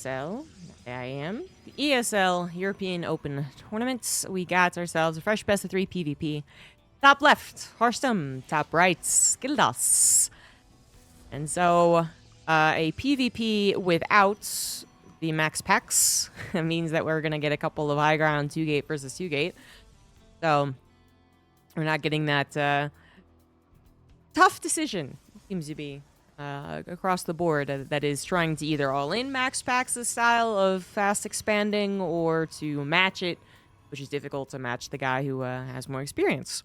ESL. There I am. The ESL European Open Tournaments. We got ourselves a fresh best of 3 PvP. Top left, Harstem. Top right, SKillous. And so, a PvP without the max packs means that we're going to get a couple of high ground 2-gate versus 2-gate. So, we're not getting that tough decision, seems to be. Across the board that is trying to either all-in max packs the style of fast expanding or to match it, which is difficult to match the guy who has more experience.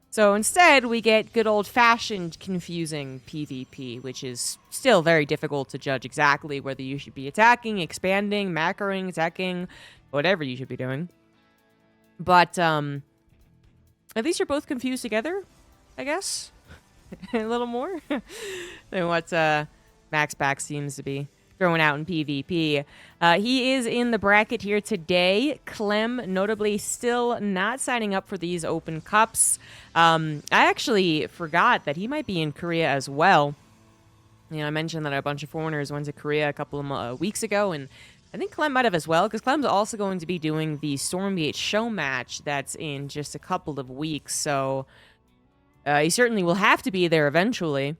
So instead, we get good old-fashioned confusing PvP, which is still very difficult to judge exactly whether you should be attacking, expanding, macroing, attacking, whatever you should be doing. But at least you're both confused together, I guess. A little more than what Max Pack seems to be throwing out in PvP. He is in the bracket here today. Clem, notably, still not signing up for these open cups. I actually forgot that he might be in Korea as well. You know, I mentioned that a bunch of foreigners went to Korea a couple of weeks ago, and I think Clem might have as well, because Clem's also going to be doing the Stormgate show match that's in just a couple of weeks, so he certainly will have to be there eventually.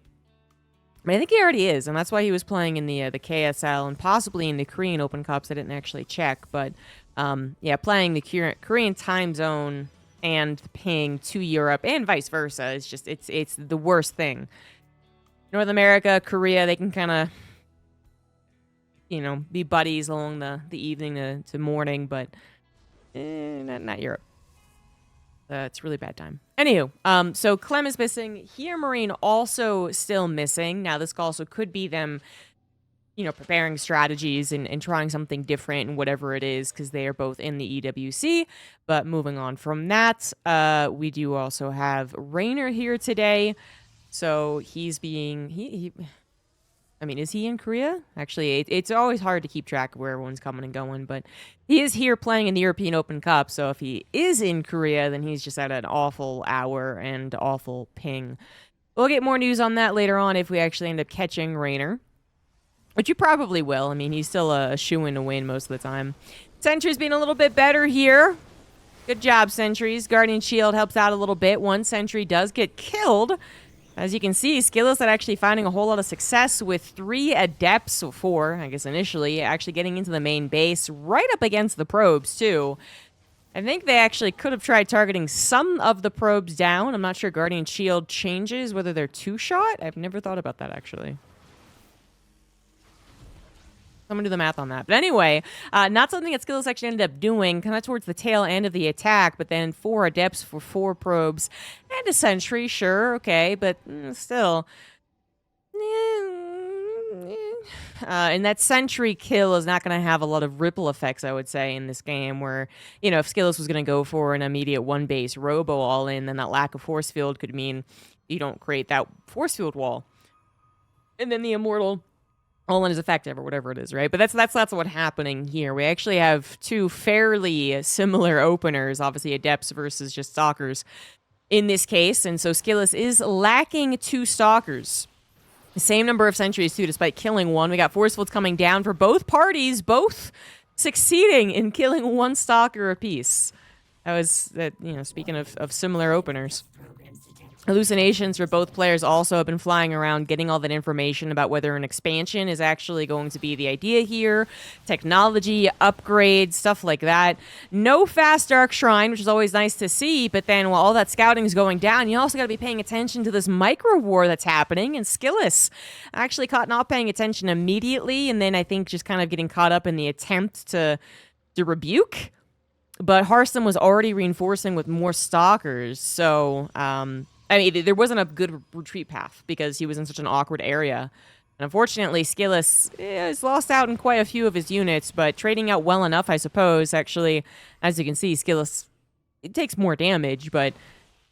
But I think he already is, and that's why he was playing in the KSL and possibly in the Korean Open Cups. I didn't actually check, but yeah, playing the Korean time zone and ping to Europe and vice versa is just it's the worst thing. North America, Korea, they can kind of, you know, be buddies along the evening to morning, but not Europe. It's a really bad time. Anywho, so Clem is missing. Here, Marine also still missing. Now, this also could be them, you know, preparing strategies and trying something different and whatever it is, because they are both in the EWC. But moving on from that, we do also have Rainer here today. So he's being... I mean, is he in Korea? Actually, it's always hard to keep track of where everyone's coming and going, but he is here playing in the European Open Cup, so if he is in Korea, then he's just at an awful hour and awful ping. We'll get more news on that later on if we actually end up catching Rainer, which you probably will. I mean, he's still a shoo-in to win most of the time. Sentry's been a little bit better here. Good job, Sentries. Guardian Shield helps out a little bit. One Sentry does get killed. As you can see, SKillous is actually finding a whole lot of success with 3 Adepts, or 4, I guess initially, actually getting into the main base, right up against the probes, too. I think they actually could have tried targeting some of the probes down. I'm not sure Guardian Shield changes whether they're 2-shot. I've never thought about that, actually. I'm going to do the math on that. But anyway, not something that SKillous actually ended up doing, kind of towards the tail end of the attack, but then 4 Adepts for 4 probes, and a Sentry, sure, okay, but still. And that Sentry kill is not going to have a lot of ripple effects, I would say, in this game, where, you know, if SKillous was going to go for an immediate 1-base robo all-in, then that lack of force field could mean you don't create that force field wall. And then the Immortal all-in is effective, or whatever it is, right? But that's what's happening here. We actually have 2 fairly similar openers, obviously Adepts versus just Stalkers in this case, and so SKillous is lacking 2 Stalkers. The same number of Sentries, too, despite killing 1. We got force fields coming down for both parties, both succeeding in killing 1 Stalker apiece. That was, you know, speaking of similar openers. Hallucinations for both players also have been flying around, getting all that information about whether an expansion is actually going to be the idea here, technology, upgrades, stuff like that. No fast Dark Shrine, which is always nice to see, but then while all that scouting is going down, you also got to be paying attention to this micro war that's happening, and SKillous actually caught not paying attention immediately, and then I think just kind of getting caught up in the attempt to rebuke. But Harstem was already reinforcing with more Stalkers, so I mean, there wasn't a good retreat path because he was in such an awkward area. And unfortunately, SKillous has lost out in quite a few of his units, but trading out well enough, I suppose. Actually, as you can see, SKillous, it takes more damage, but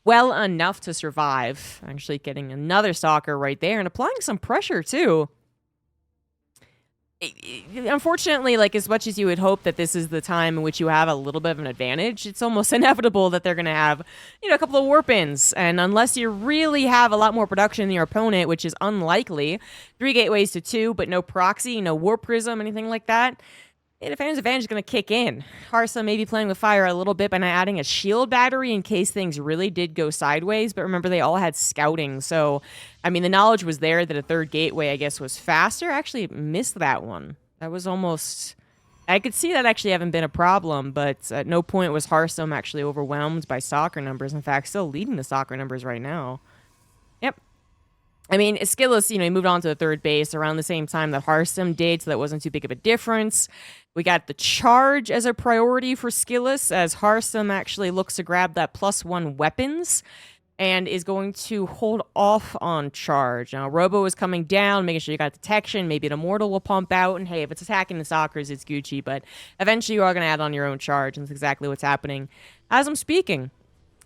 well enough to survive. Actually getting another Stalker right there and applying some pressure, too. Unfortunately, like, as much as you would hope that this is the time in which you have a little bit of an advantage, it's almost inevitable that they're going to have, a couple of warp-ins. And unless you really have a lot more production than your opponent, which is unlikely, 3 gateways to 2, but no proxy, no warp prism, anything like that, the defender's advantage is going to kick in. Harstem may be playing with fire a little bit by not adding a shield battery in case things really did go sideways, but remember, they all had scouting, so, I mean, the knowledge was there that a 3rd gateway, I guess, was faster. I actually missed that one. That was almost... I could see that actually having been a problem, but at no point was Harstem actually overwhelmed by soccer numbers. In fact, still leading the soccer numbers right now. Yep. I mean, SKillous, he moved on to the 3rd base around the same time that Harstem did, so that wasn't too big of a difference. We got the charge as a priority for SKillous, as Harstem actually looks to grab that +1 weapons and is going to hold off on charge. Now, Robo is coming down, making sure you got detection. Maybe an Immortal will pump out, and hey, if it's attacking the Soccers, it's Gucci, but eventually you are going to add on your own charge, and that's exactly what's happening as I'm speaking.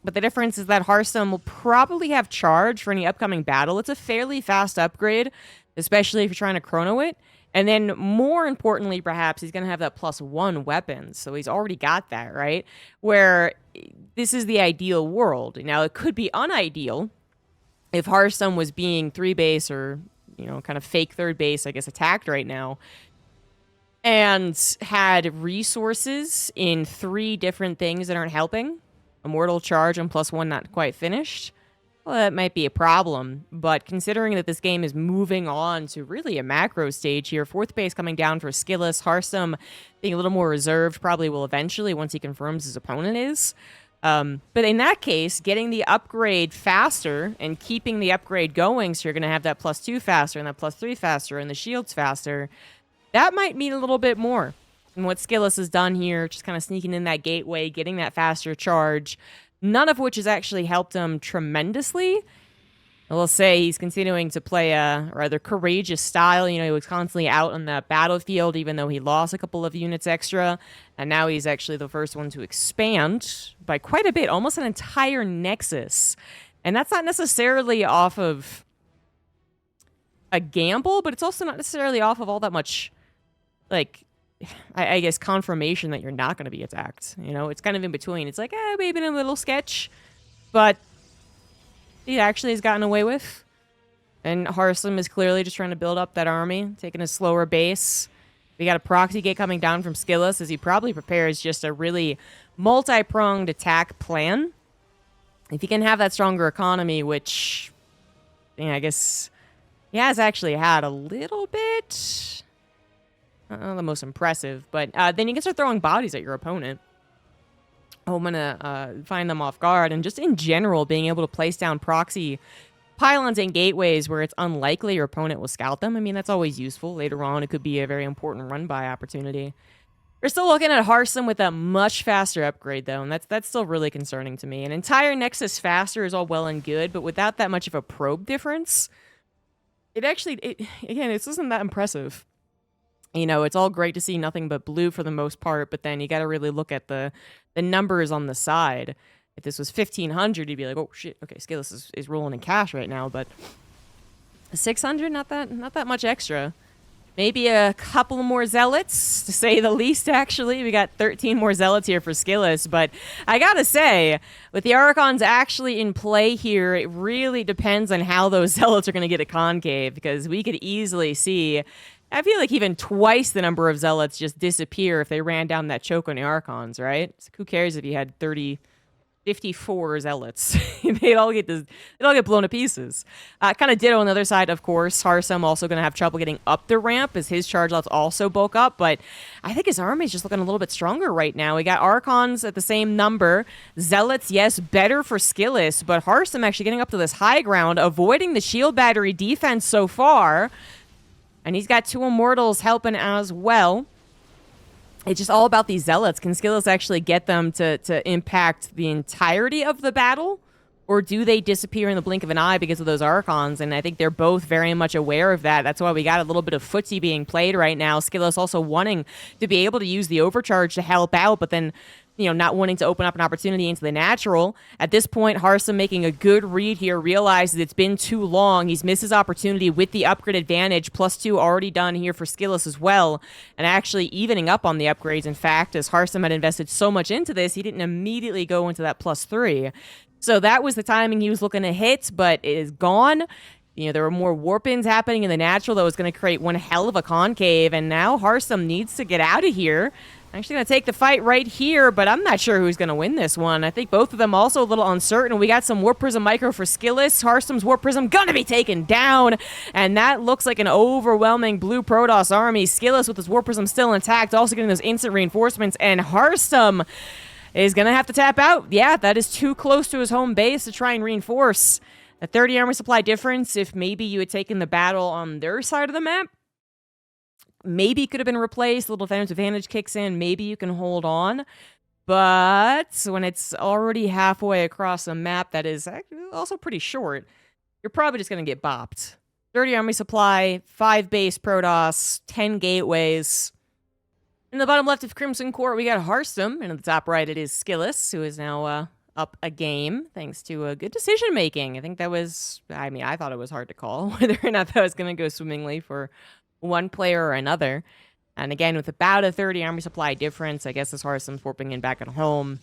But the difference is that Harstem will probably have charge for any upcoming battle. It's a fairly fast upgrade, especially if you're trying to chrono it. And then, more importantly, perhaps, he's going to have that +1 weapons. So he's already got that, right? Where this is the ideal world. Now, it could be unideal if Harstem was being 3 base or, kind of fake 3rd base, I guess, attacked right now, and had resources in 3 different things that aren't helping. Immortal charge and +1 not quite finished. Well, that might be a problem, but considering that this game is moving on to really a macro stage here, 4th base coming down for Skillous, Harstem being a little more reserved probably will eventually once he confirms his opponent is. But in that case, getting the upgrade faster and keeping the upgrade going, so you're going to have that +2 faster and that +3 faster and the shields faster, that might mean a little bit more. And what Skillous has done here, just kind of sneaking in that gateway, getting that faster charge, none of which has actually helped him tremendously. I will say he's continuing to play a rather courageous style. He was constantly out on the battlefield, even though he lost a couple of units extra. And now he's actually the first one to expand by quite a bit, almost an entire Nexus. And that's not necessarily off of a gamble, but it's also not necessarily off of all that much, I guess, confirmation that you're not going to be attacked. It's kind of in between. It's like, maybe a little sketch, but he actually has gotten away with. And Harstem is clearly just trying to build up that army, taking a slower base. We got a proxy gate coming down from Skillous as he probably prepares just a really multi-pronged attack plan. If he can have that stronger economy, which, I guess he has actually had a little bit... not the most impressive, but then you can start throwing bodies at your opponent. I'm going to find them off guard, and just in general, being able to place down proxy pylons and gateways where it's unlikely your opponent will scout them. I mean, that's always useful. Later on, it could be a very important run-by opportunity. We're still looking at Harstem with a much faster upgrade, though, and that's still really concerning to me. An entire Nexus faster is all well and good, but without that much of a probe difference, again, this isn't that impressive. It's all great to see nothing but blue for the most part, but then you got to really look at the numbers on the side. If this was 1,500, you'd be like, oh shit, okay, Skillous is rolling in cash right now, but 600, not that much extra. Maybe a couple more zealots, to say the least, actually. We got 13 more zealots here for Skillous, but I gotta say, with the Archons actually in play here, it really depends on how those zealots are going to get a concave, because we could easily see... I feel like even twice the number of zealots just disappear if they ran down that choke on the Archons, right? So who cares if you had 54 zealots? They'd all get blown to pieces. Kind of ditto on the other side, of course. Harstem also going to have trouble getting up the ramp as his charge lots also bulk up, but I think his army is just looking a little bit stronger right now. We got Archons at the same number. Zealots, yes, better for Skillous, but Harstem actually getting up to this high ground, avoiding the shield battery defense so far. And he's got 2 Immortals helping as well. It's just all about these Zealots. Can Skillous actually get them to impact the entirety of the battle? Or do they disappear in the blink of an eye because of those Archons? And I think they're both very much aware of that. That's why we got a little bit of footsie being played right now. Skillous also wanting to be able to use the overcharge to help out, but then not wanting to open up an opportunity into the natural. At this point, Harstem making a good read here, realizes it's been too long. He's missed his opportunity with the upgrade advantage, +2 already done here for SKillous as well, and actually evening up on the upgrades. In fact, as Harstem had invested so much into this, he didn't immediately go into that +3. So that was the timing he was looking to hit, but it is gone. There were more warp-ins happening in the natural that was going to create one hell of a concave, and now Harstem needs to get out of here. Actually going to take the fight right here, but I'm not sure who's going to win this one. I think both of them also a little uncertain. We got some Warp Prism Micro for SKillous. Harstem's Warp Prism going to be taken down, and that looks like an overwhelming blue Protoss army. SKillous with his Warp Prism still intact, also getting those instant reinforcements, and Harstem is going to have to tap out. Yeah, that is too close to his home base to try and reinforce. A 30 armor supply difference, if maybe you had taken the battle on their side of the map, maybe could have been replaced. A little defensive advantage kicks in. Maybe you can hold on. But when it's already halfway across a map that is also pretty short, you're probably just going to get bopped. 30 army supply, 5 base Protoss, 10 gateways. In the bottom left of Crimson Court, we got Harstem. And in the top right, it is SKillous, who is now up a game, thanks to good decision-making. I think that was, I thought it was hard to call whether or not that was going to go swimmingly for one player or another. And again, with about a 30 army supply difference, I guess as Harstem's warping in back at home,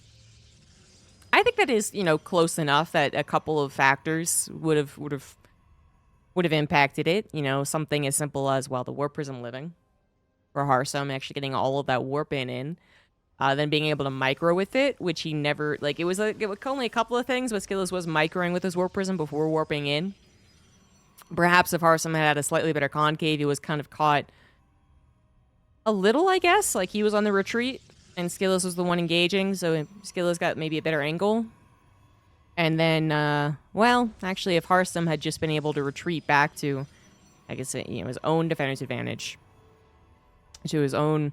I think that is, close enough that a couple of factors would have impacted it. Something as simple as, well, the Warp Prism living for Harstem, actually getting all of that warp in. Then being able to micro with it, which he never, it was only a couple of things, but SKillous was microing with his Warp Prism before warping in. Perhaps if Harstem had a slightly better concave, he was kind of caught a little, I guess. He was on the retreat, and SKillous was the one engaging, so SKillous got maybe a better angle. And then, actually, if Harstem had just been able to retreat back to, I guess, his own defender's advantage, to his own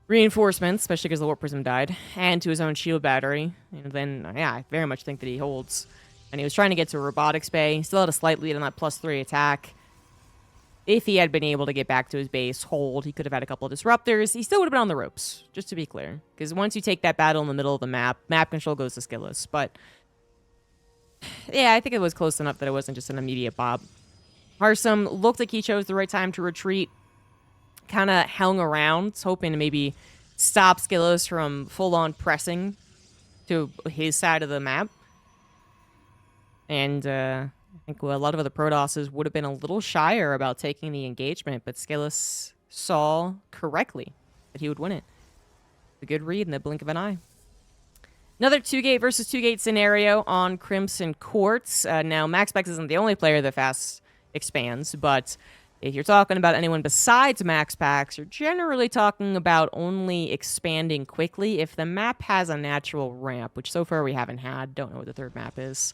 reinforcements, especially because the Warp Prism died, and to his own shield battery, then, I very much think that he holds. And he was trying to get to a robotics bay. He still had a slight lead on that +3 attack. If he had been able to get back to his base, hold, he could have had a couple of disruptors. He still would have been on the ropes, just to be clear. Because once you take that battle in the middle of the map, map control goes to SKillous. But, yeah, I think it was close enough that it wasn't just an immediate bob. Harstem looked like he chose the right time to retreat. Kind of hung around, hoping to maybe stop SKillous from full-on pressing to his side of the map. And I think a lot of other Protosses would have been a little shyer about taking the engagement, but SKillous saw correctly that he would win it. A good read in the blink of an eye. Another 2-gate versus 2-gate scenario on Crimson Courts. Now, MaxPax isn't the only player that fast expands, but if you're talking about anyone besides MaxPax, you're generally talking about only expanding quickly if the map has a natural ramp, which so far we haven't had. Don't know what the third map is.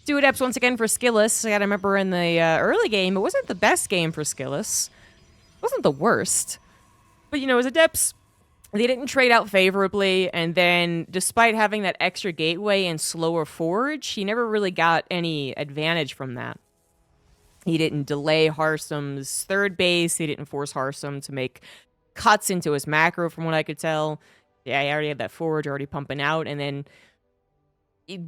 2 adepts once again for SKillous. I gotta remember in the early game, it wasn't the best game for SKillous. It wasn't the worst. But, as adepts, they didn't trade out favorably, and then despite having that extra gateway and slower forge, he never really got any advantage from that. He didn't delay Harstem's third base. He didn't force Harstem to make cuts into his macro, from what I could tell. Yeah, he already had that forge already pumping out, and then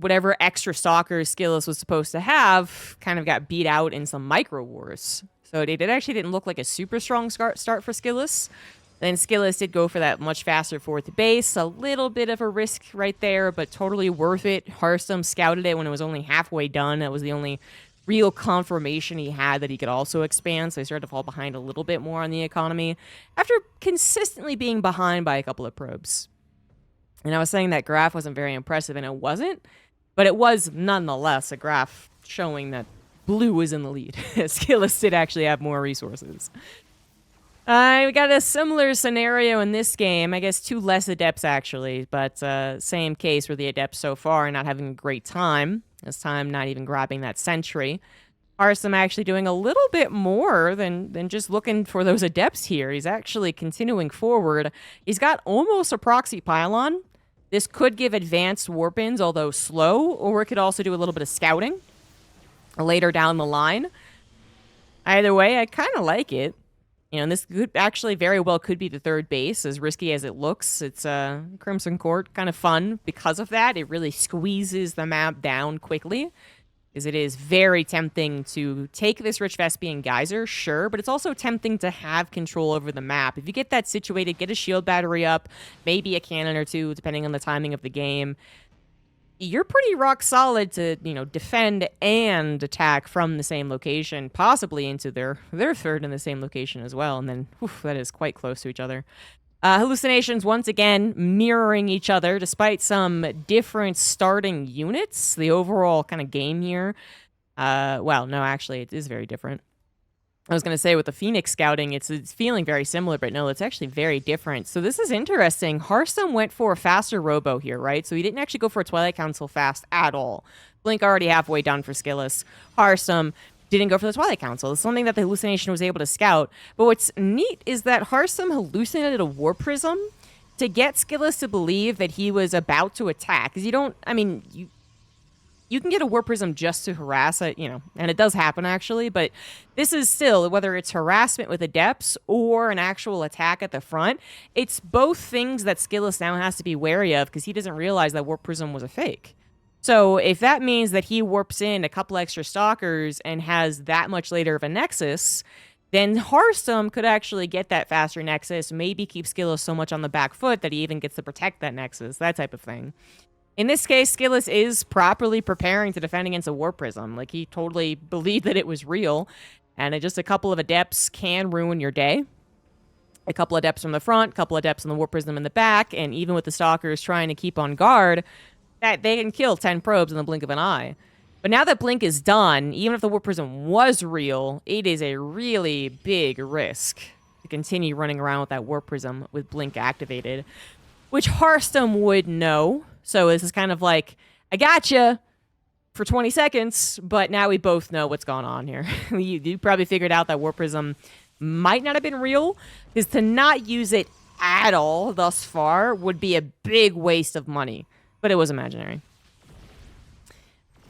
whatever extra stalkers SKillous was supposed to have kind of got beat out in some micro wars. So it actually didn't look like a super strong start for SKillous. Then SKillous did go for that much faster fourth base. A little bit of a risk right there, but totally worth it. Harstem scouted it when it was only halfway done. That was the only real confirmation he had that he could also expand, so he started to fall behind a little bit more on the economy after consistently being behind by a couple of probes. And I was saying that graph wasn't very impressive, and it wasn't, but it was nonetheless a graph showing that blue was in the lead. SKillous did actually have more resources. We got a similar scenario in this game. I guess 2 less adepts, actually, but same case where the adepts so far are not having a great time. This time, not even grabbing that sentry. Harstem actually doing a little bit more than just looking for those adepts here. He's actually continuing forward. He's got almost a proxy pylon. This could give advanced warp-ins, although slow, or it could also do a little bit of scouting later down the line. Either way, I kind of like it. You know, and this could actually very well could be the third base, as risky as it looks. It's Crimson Court, kind of fun because of that. It really squeezes the map down quickly, because it is very tempting to take this Rich Vespian Geyser, sure, but it's also tempting to have control over the map. If you get that situated, get a shield battery up, maybe a cannon or two, depending on the timing of the game, you're pretty rock solid to, you know, defend and attack from the same location, possibly into their third in the same location as well. And then, that is quite close to each other. Hallucinations, once again, mirroring each other, despite some different starting units. The overall kind of game here, well, no, actually, it is very different. I was going to say with the Phoenix scouting, it's feeling very similar, but no, it's actually very different. So this is interesting. Harstem went for a faster robo here, right? So he didn't actually go for a Twilight Council fast at all. Blink already halfway done for SKillous. Harstem didn't go for the Twilight Council. It's something that the hallucination was able to scout. But what's neat is that Harstem hallucinated a War Prism to get SKillous to believe that he was about to attack. Because you don't, I mean, you can get a War Prism just to harass it, you know, and it does happen actually, but this is still, whether it's harassment with adepts or an actual attack at the front, it's both things that SKillous now has to be wary of because he doesn't realize that War Prism was a fake. So if that means that he warps in a couple extra stalkers and has that much later of a Nexus, then Harstem could actually get that faster Nexus, maybe keep SKillous so much on the back foot that he even gets to protect that Nexus, that type of thing. In this case, SKillous is properly preparing to defend against a War Prism. Like, he totally believed that it was real, and just a couple of adepts can ruin your day. A couple adepts from the front, a couple adepts on the War Prism in the back, and even with the Stalkers trying to keep on guard, that they can kill 10 probes in the blink of an eye. But now that Blink is done, even if the War Prism was real, it is a really big risk to continue running around with that War Prism with Blink activated, which Harstem would know. So this is kind of like, I gotcha for 20 seconds, but now we both know what's going on here. you probably figured out that War Prism might not have been real, because to not use it at all thus far would be a big waste of money, but it was imaginary.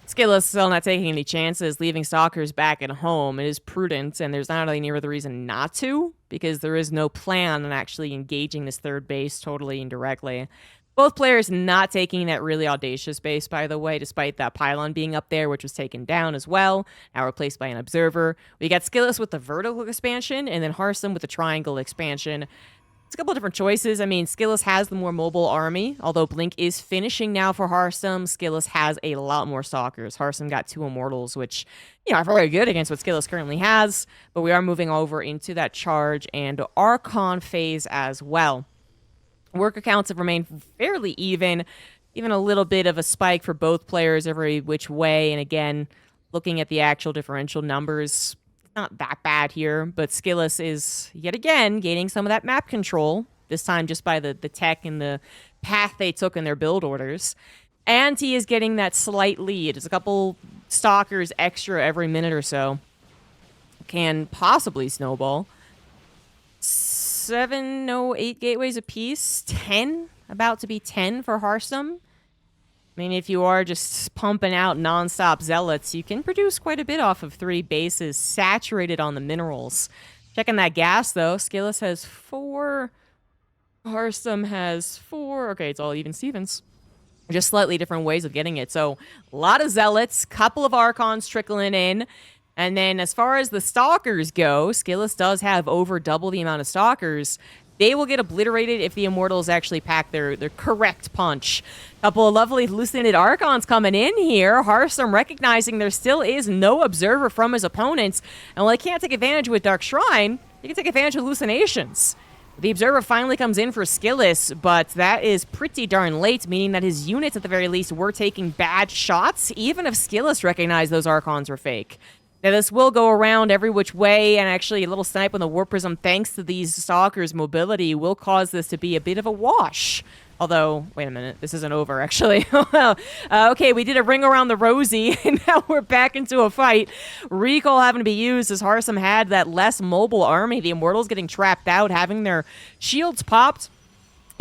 SKillous still not taking any chances, leaving Stalkers back at home. It is prudent, and there's not any other reason not to, because there is no plan on actually engaging this third base totally indirectly. Both players not taking that really audacious base, by the way, despite that pylon being up there, which was taken down as well, now replaced by an observer. We got SKillous with the vertical expansion, and then Harstem with the triangle expansion. It's a couple of different choices. I mean, SKillous has the more mobile army, although Blink is finishing now for Harstem. SKillous has a lot more Stalkers. Harstem got 2 Immortals, which, you know, are very good against what SKillous currently has, but we are moving over into that Charge and Archon phase as well. Worker counts have remained fairly even a little bit of a spike for both players every which way. And again, looking at the actual differential numbers, it's not that bad here, but SKillous is, yet again, gaining some of that map control, this time just by the tech and the path they took in their build orders. And he is getting that slight lead. It's a couple Stalkers extra every minute or so. Can possibly snowball. 8 gateways apiece, 10, about to be 10 for Harstem. I mean, if you are just pumping out non-stop Zealots, you can produce quite a bit off of 3 bases saturated on the minerals. Checking that gas, though. SKillous has 4. Harstem has 4. Okay, it's all even Stevens. Just slightly different ways of getting it. So, a lot of Zealots, couple of Archons trickling in. And then as far as the Stalkers go, SKillous does have over double the amount of Stalkers. They will get obliterated if the Immortals actually pack their correct punch. Couple of lovely hallucinated Archons coming in here. Harstem recognizing there still is no observer from his opponents. And while he can't take advantage with Dark Shrine, he can take advantage of hallucinations. The observer finally comes in for SKillous, but that is pretty darn late, meaning that his units at the very least were taking bad shots, even if SKillous recognized those Archons were fake. Now, this will go around every which way, and actually a little snipe on the War Prism, thanks to these Stalkers' mobility, will cause this to be a bit of a wash. Although, wait a minute, this isn't over, actually. Okay, we did a ring around the rosy, and now we're back into a fight. Recall having to be used as Harstem had that less mobile army. The Immortals getting trapped out, having their shields popped,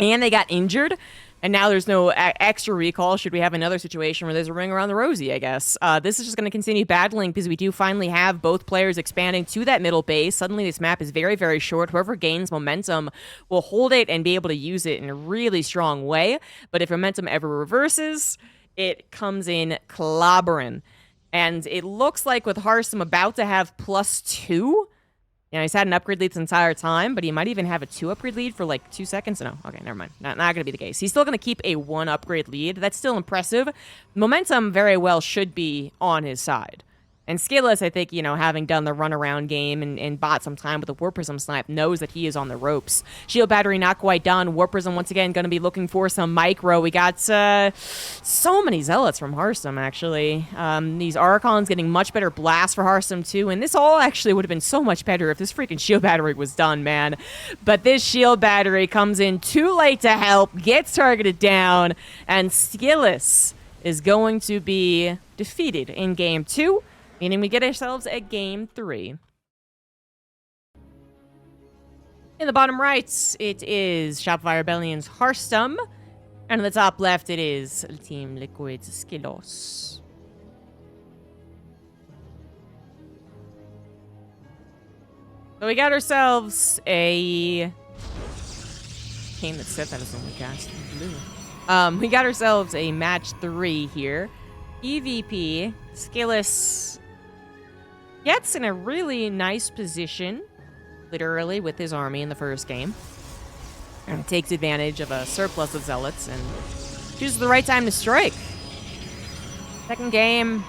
and they got injured. And now there's no extra recall should we have another situation where there's a ring around the rosy, I guess. This is just going to continue battling because we do finally have both players expanding to that middle base. Suddenly this map is very, very short. Whoever gains momentum will hold it and be able to use it in a really strong way. But if momentum ever reverses, it comes in clobbering. And it looks like with Harstem about to have +2. You know, he's had an upgrade lead this entire time, but he might even have a 2 upgrade lead for like 2 seconds. No, okay, never mind. Not going to be the case. He's still going to keep a 1 upgrade lead. That's still impressive. Momentum very well should be on his side. And SKillous, I think, you know, having done the runaround game and bought some time with the Warp Prism snipe, knows that he is on the ropes. Shield Battery not quite done. Warp Prism, once again, going to be looking for some micro. We got so many Zealots from Harstem, actually. These Archons getting much better blasts for Harstem, too. And this all actually would have been so much better if this freaking Shield Battery was done, man. But this Shield Battery comes in too late to help, gets targeted down, and SKillous is going to be defeated in Game 2. Meaning we get ourselves a Game 3. In the bottom right, it is Shopify Rebellion's Harstem. And in the top left, it is Team Liquid's SKillous. So we got ourselves a game that said that is only cast in blue. We got ourselves a match 3 here. PvP, SKillous gets in a really nice position, literally, with his army in the first game. And takes advantage of a surplus of Zealots and chooses the right time to strike. Second game,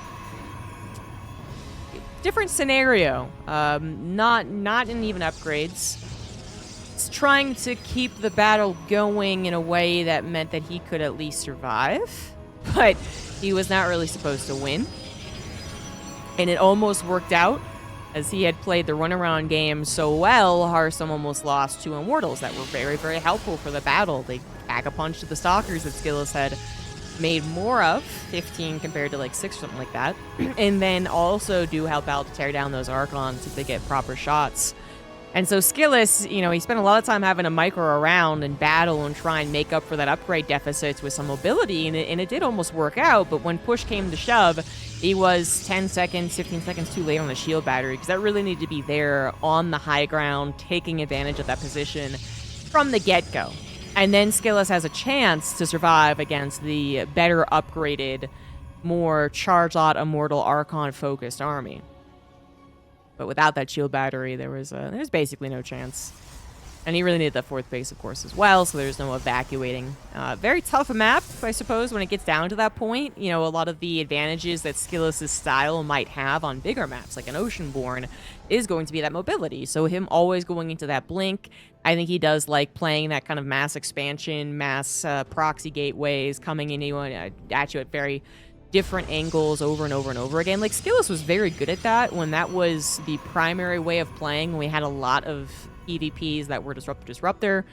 different scenario. Not in even upgrades. It's trying to keep the battle going in a way that meant that he could at least survive. But he was not really supposed to win. And it almost worked out, as he had played the runaround game so well. Harstem almost lost 2 Immortals that were very, very helpful for the battle. They pack a punch to the Stalkers that SKillous had made more of, 15 compared to like 6 or something like that. And then also do help out to tear down those Archons if they get proper shots. And so SKillous, you know, he spent a lot of time having to micro around and battle and try and make up for that upgrade deficit with some mobility, and it did almost work out, but when push came to shove, he was 10 seconds, 15 seconds too late on the shield battery, because that really needed to be there on the high ground, taking advantage of that position from the get-go. And then SKillous has a chance to survive against the better upgraded, more charge-lot, Immortal, Archon-focused army. But without that shield battery, there's basically no chance. And he really needed that 4th base, of course, as well, so there's no evacuating. Very tough a map, I suppose, when it gets down to that point. You know, a lot of the advantages that SKillous' style might have on bigger maps, like an Oceanborn, is going to be that mobility. So him always going into that blink, I think he does like playing that kind of mass expansion, mass proxy gateways, coming in at you at very different angles over and over and over again. Like, SKillous was very good at that when that was the primary way of playing. We had a lot of PvPs that were Disruptor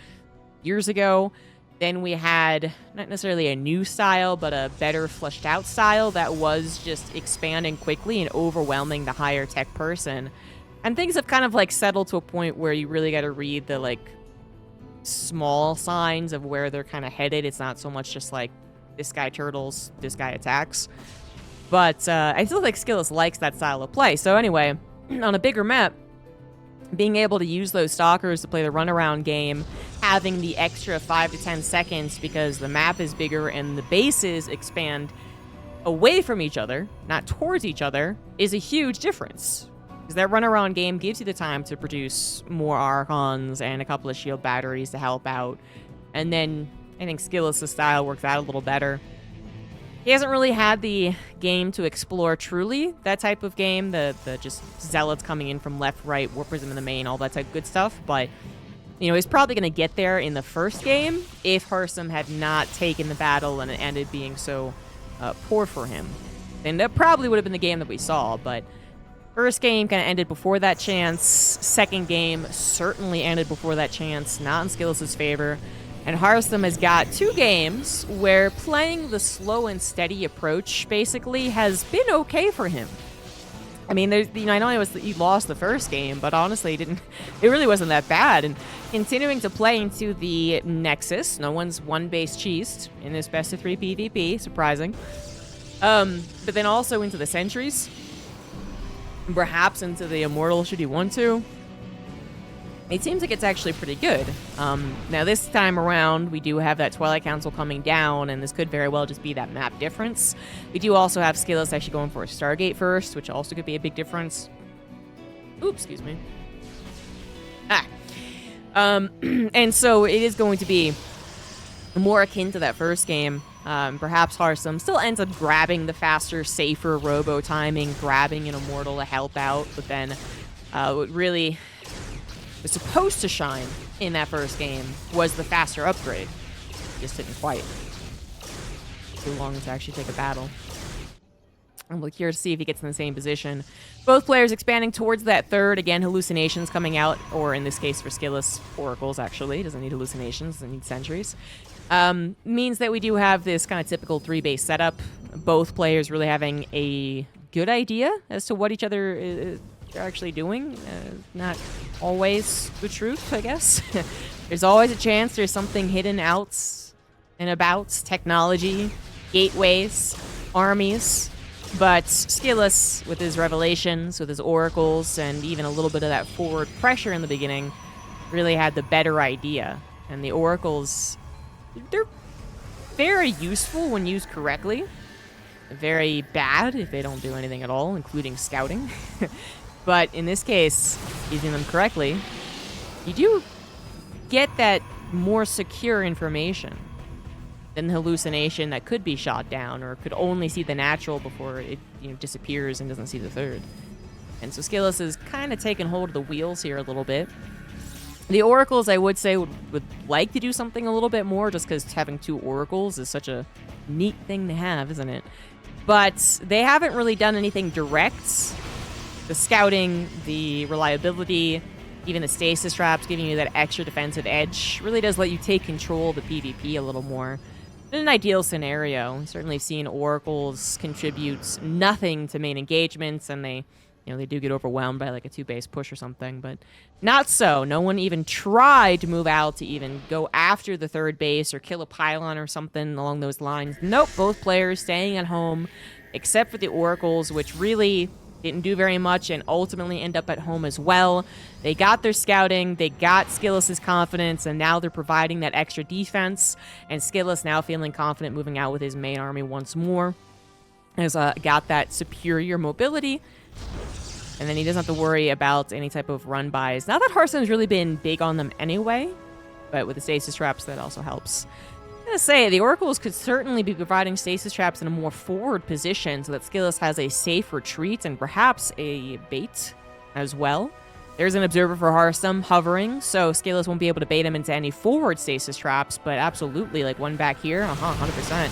years ago. Then we had not necessarily a new style, but a better fleshed out style that was just expanding quickly and overwhelming the higher tech person. And things have kind of like settled to a point where you really got to read the like small signs of where they're kind of headed. It's not so much just like, this guy turtles, this guy attacks. But I feel like SKillous likes that style of play. So anyway, on a bigger map, being able to use those Stalkers to play the runaround game, having the extra 5 to 10 seconds because the map is bigger and the bases expand away from each other, not towards each other, is a huge difference. Because that runaround game gives you the time to produce more Archons and a couple of shield batteries to help out. And then I think SKillous' style works out a little better. He hasn't really had the game to explore truly, that type of game, the just Zealots coming in from left, right, Warp Prism in the main, all that type of good stuff, but, you know, he's probably going to get there in the first game if Harstem had not taken the battle and it ended being so poor for him. Then that probably would have been the game that we saw, but first game kind of ended before that chance, second game certainly ended before that chance, not in SKillous' favor. And Harstem has got 2 games where playing the slow and steady approach basically has been okay for him. I mean, there's, you know, I know he lost the first game, but honestly, it really wasn't that bad. And continuing to play into the Nexus. No one's one base cheesed in this best of 3 PvP, surprising. But then also into the Sentries. Perhaps into the Immortal should you want to. It seems like it's actually pretty good. Now this time around, we do have that Twilight Council coming down, and this could very well just be that map difference. We do also have SKillous actually going for a Stargate first, which also could be a big difference. Oops, excuse me. And so it is going to be more akin to that first game. Perhaps Harstem still ends up grabbing the faster, safer robo timing, grabbing an Immortal to help out, but then what really was supposed to shine in that first game was the faster upgrade. Just didn't quite. Too long to actually take a battle. I'm curious to see if he gets in the same position. Both players expanding towards that third. Again, hallucinations coming out, or in this case for SKillous, oracles actually. Doesn't need hallucinations, doesn't need sentries. Means that we do have this kind of typical 3-base setup. Both players really having a good idea as to what each other is actually doing. Not always the truth, I guess. There's always a chance there's something hidden out and about. Technology, gateways, armies. But SKillous, with his revelations, with his oracles, and even a little bit of that forward pressure in the beginning, really had the better idea. And the oracles, they're very useful when used correctly. Very bad if they don't do anything at all, including scouting. But in this case, using them correctly, you do get that more secure information than the hallucination that could be shot down or could only see the natural before it disappears and doesn't see the third. And so SKillous is kind of taking hold of the wheels here a little bit. The oracles, I would say, would like to do something a little bit more, just because having 2 oracles is such a neat thing to have, isn't it? But they haven't really done anything direct. The scouting, the reliability, even the stasis traps giving you that extra defensive edge really does let you take control of the PvP a little more. In an ideal scenario, we've certainly seen oracles contribute nothing to main engagements, and they do get overwhelmed by like a 2-base push or something, but not so. No one even tried to move out to even go after the 3rd base or kill a pylon or something along those lines. Nope, both players staying at home, except for the oracles, which really didn't do very much and ultimately end up at home as well. They got their scouting, they got SKillous' confidence, and now they're providing that extra defense, and SKillous now feeling confident moving out with his main army once more. Has got that superior mobility, and then he doesn't have to worry about any type of run-bys. Not that Harstem's really been big on them anyway, but with the stasis traps, that also helps. I'm going to say, the oracles could certainly be providing stasis traps in a more forward position so that SKillous has a safe retreat and perhaps a bait as well. There's an observer for Harstem hovering, so SKillous won't be able to bait him into any forward stasis traps, but absolutely, like one back here, 100%.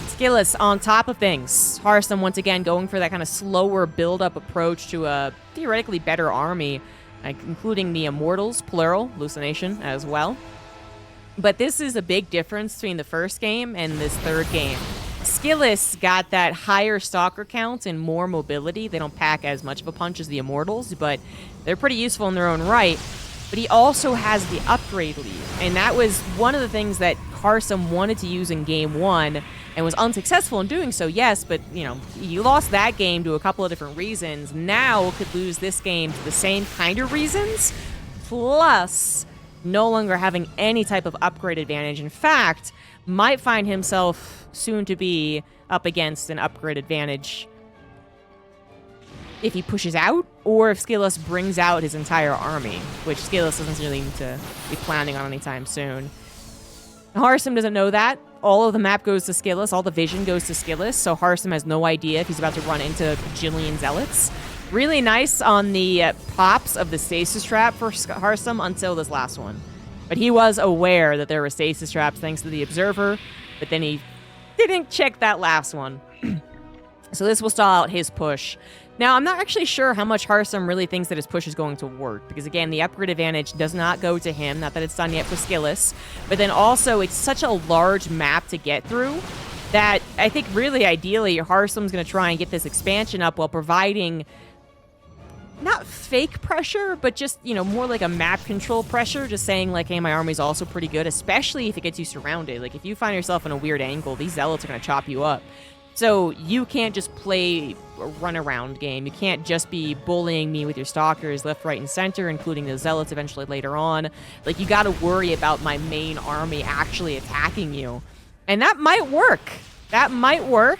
SKillous on top of things. Harstem once again going for that kind of slower build-up approach to a theoretically better army, including the Immortals, plural, hallucination as well. But this is a big difference between the first game and this third game. SKillous got that higher stalker count and more mobility. They don't pack as much of a punch as the Immortals, but they're pretty useful in their own right. But he also has the upgrade lead, and that was one of the things that Harstem wanted to use in Game 1 and was unsuccessful in doing so, yes, but, he lost that game to a couple of different reasons. Now could lose this game to the same kind of reasons, plus no longer having any type of upgrade advantage. In fact, might find himself soon to be up against an upgrade advantage if he pushes out, or if SKillous brings out his entire army, which SKillous doesn't really need to be planning on anytime soon. Harstem doesn't know that. All of the map goes to SKillous, all the vision goes to SKillous, so Harstem has no idea if he's about to run into a bajillion zealots. Really nice on the pops of the stasis trap for Harstem until this last one. But he was aware that there were stasis traps thanks to the observer, but then he didn't check that last one. So this will stall out his push. Now, I'm not actually sure how much Harstem really thinks that his push is going to work, because again, the upgrade advantage does not go to him, not that it's done yet for SKillous, but then also it's such a large map to get through that I think really ideally Harstem's going to try and get this expansion up while providing not fake pressure, but just, you know, more like a map control pressure, just saying like, hey, my army's also pretty good, especially if it gets you surrounded. Like, if you find yourself in a weird angle, these zealots are going to chop you up. So you can't just play a run-around game. You can't just be bullying me with your stalkers left, right, and center, including the zealots eventually later on. Like, you got to worry about my main army actually attacking you. And that might work. That might work.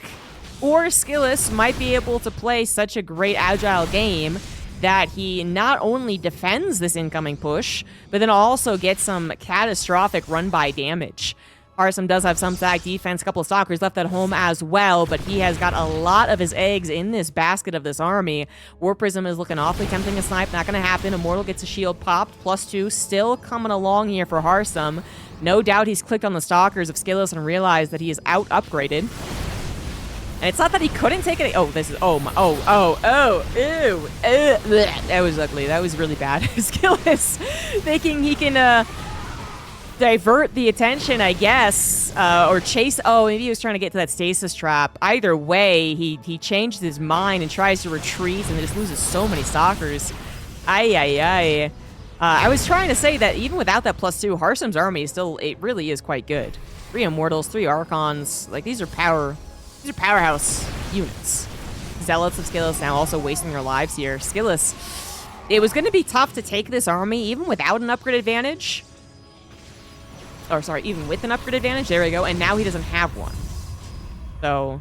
Or SKillous might be able to play such a great agile game that he not only defends this incoming push, but then also gets some catastrophic run-by damage. Harstem does have some sag defense, a couple of stalkers left at home as well, but he has got a lot of his eggs in this basket of this army. War Prism is looking awfully tempting to snipe, not going to happen. Immortal gets a shield popped, +2, still coming along here for Harstem. No doubt he's clicked on the stalkers of SKillous and realized that he is out-upgraded. And it's not that he couldn't take it. Oh, this is, ew, that was ugly. That was really bad. SKillous thinking he can, divert the attention, I guess, or chase. Oh, maybe he was trying to get to that stasis trap. Either way, he changed his mind and tries to retreat and then just loses so many stalkers. I was trying to say that even without that +2, Harstem's army still, it really is quite good. 3 Immortals, 3 Archons, like these are powerhouse units. Zealots of SKillous now also wasting their lives here. SKillous, it was going to be tough to take this army even without an upgrade advantage. Or sorry, even with an upgrade advantage, there we go, and now he doesn't have one. So,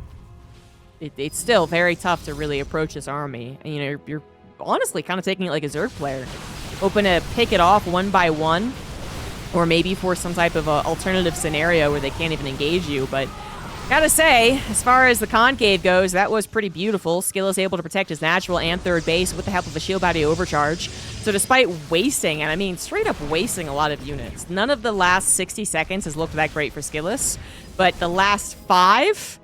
it's still very tough to really approach this army. And, you know, you're honestly kind of taking it like a Zerg player. Hoping to pick it off one by one, or maybe for some type of alternative scenario where they can't even engage you, but gotta say, as far as the concave goes, that was pretty beautiful. SKillous able to protect his natural and third base with the help of a shield body overcharge. So despite wasting, and I mean straight up wasting a lot of units, none of the last 60 seconds has looked that great for SKillous, but the last 5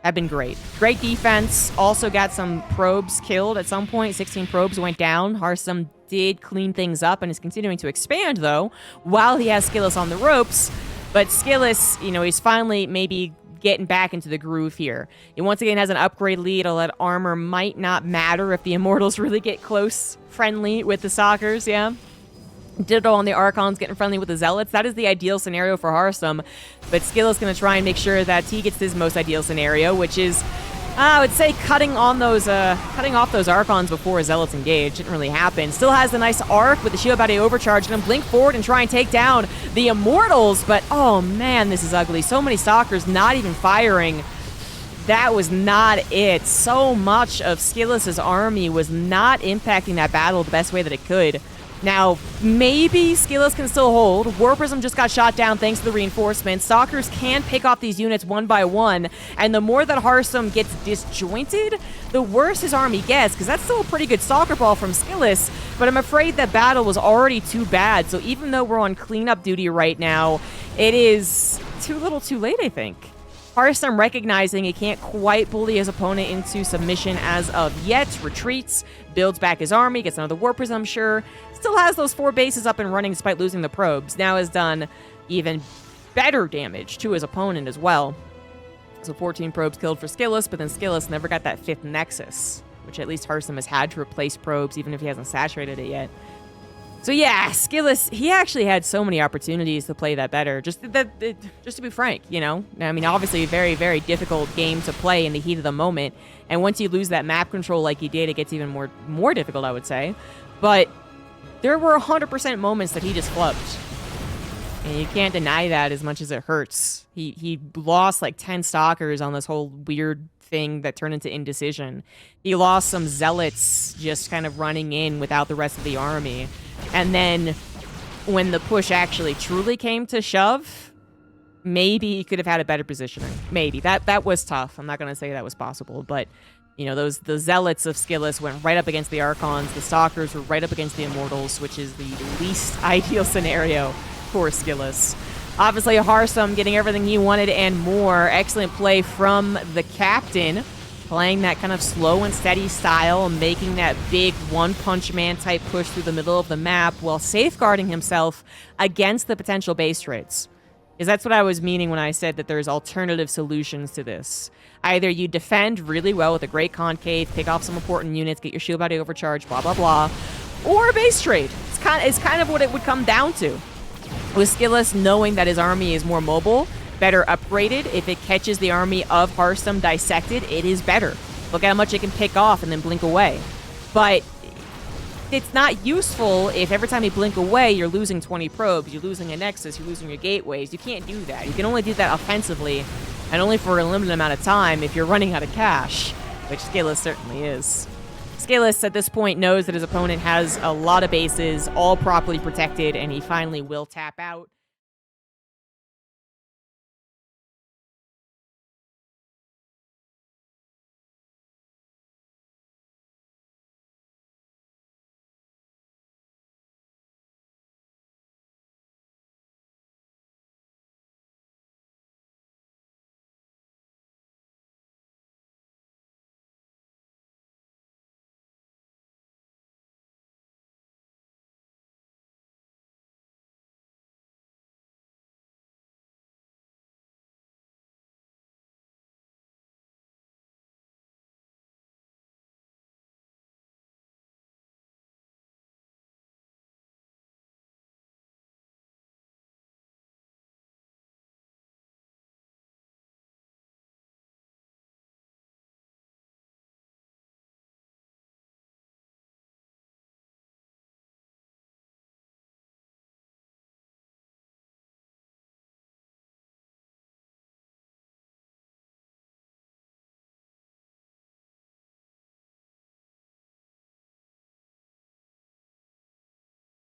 have been great. Great defense, also got some probes killed at some point. 16 probes went down. Harstem did clean things up and is continuing to expand, though, while he has SKillous on the ropes. But SKillous, you know, he's finally maybe getting back into the groove here. He once again has an upgrade lead, although that armor might not matter if the Immortals really get close, friendly with the stalkers, yeah? Ditto on the Archons, getting friendly with the Zealots. That is the ideal scenario for Harstem, but SKillous going to try and make sure that he gets his most ideal scenario, which is, I would say, cutting off those Archons before Zealots engage. Didn't really happen. Still has the nice arc with the shield body overcharge. Gonna blink forward and try and take down the Immortals, but oh man, this is ugly. So many stalkers not even firing. That was not it. So much of SKillous's army was not impacting that battle the best way that it could. Now, maybe SKillous can still hold. War Prism just got shot down thanks to the reinforcements. Stalkers can pick off these units one by one, and the more that Harstem gets disjointed, the worse his army gets, because that's still a pretty good Stalker ball from SKillous, but I'm afraid that battle was already too bad, so even though we're on cleanup duty right now, it is too little too late, I think. Harstem recognizing he can't quite bully his opponent into submission as of yet, retreats, builds back his army, gets another War Prism, I'm sure. Still has those 4 bases up and running despite losing the probes. Now has done even better damage to his opponent as well. So 14 probes killed for SKillous, but then SKillous never got that 5th Nexus, which at least Harstem has had to replace probes even if he hasn't saturated it yet. So yeah, SKillous, he actually had so many opportunities to play that better. Just to be frank, you know? I mean, obviously a very, very difficult game to play in the heat of the moment. And once you lose that map control like he did, it gets even more difficult, I would say. But there were 100% moments that he just flubbed. And you can't deny that as much as it hurts. He lost like 10 stalkers on this whole weird thing that turned into indecision. He lost some zealots just kind of running in without the rest of the army. And then when the push actually truly came to shove, maybe he could have had a better positioning. Maybe. That was tough. I'm not going to say that was possible, but you know, the zealots of SKillous went right up against the Archons. The stalkers were right up against the Immortals, which is the least ideal scenario for SKillous. Obviously, Harstem getting everything he wanted and more. Excellent play from the captain, playing that kind of slow and steady style, making that big one-punch-man type push through the middle of the map while safeguarding himself against the potential base trades. Is that's what I was meaning when I said that there's alternative solutions to this. Either you defend really well with a great concave, pick off some important units, get your shield body overcharged, blah, blah, blah, or a base trade. It's kind of what it would come down to. With SKillous knowing that his army is more mobile, better upgraded, if it catches the army of Harstem dissected, it is better. Look at how much it can pick off and then blink away. But it's not useful if every time you blink away, you're losing 20 probes, you're losing a nexus, you're losing your gateways. You can't do that. You can only do that offensively, and only for a limited amount of time if you're running out of cash, which SKillous certainly is. SKillous at this point knows that his opponent has a lot of bases, all properly protected, and he finally will tap out.